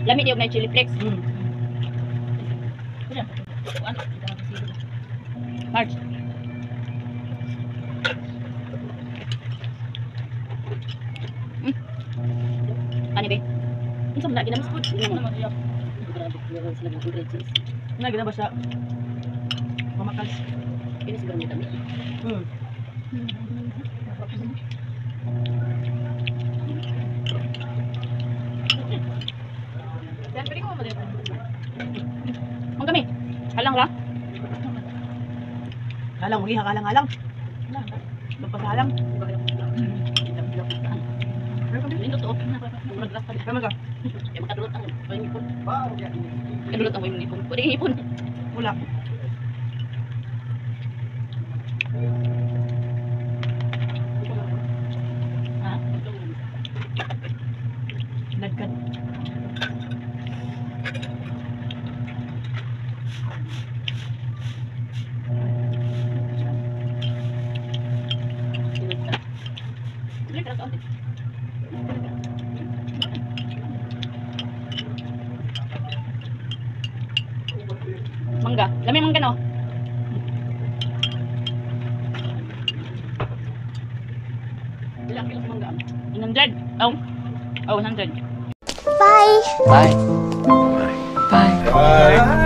Lami niyog na chili flakes. March. Ano ba? Unsa man ginamas pud? Na gina ba siya? Mamakas. Ini siguro ni kami. Dan pwede ko mo ang kami. Halang ra. Halang uli halang. Magpaghalang. Ini tuh kamu ka? Ya makadulot ang ipon. Kadulot ang ipon. Pwede ipon. Wala. Ha? Nagkan. Mangga. Lami mangga no? Ilang kilo mangga? 100. Oh. Oh, 100. Bye. Bye. Bye. Bye.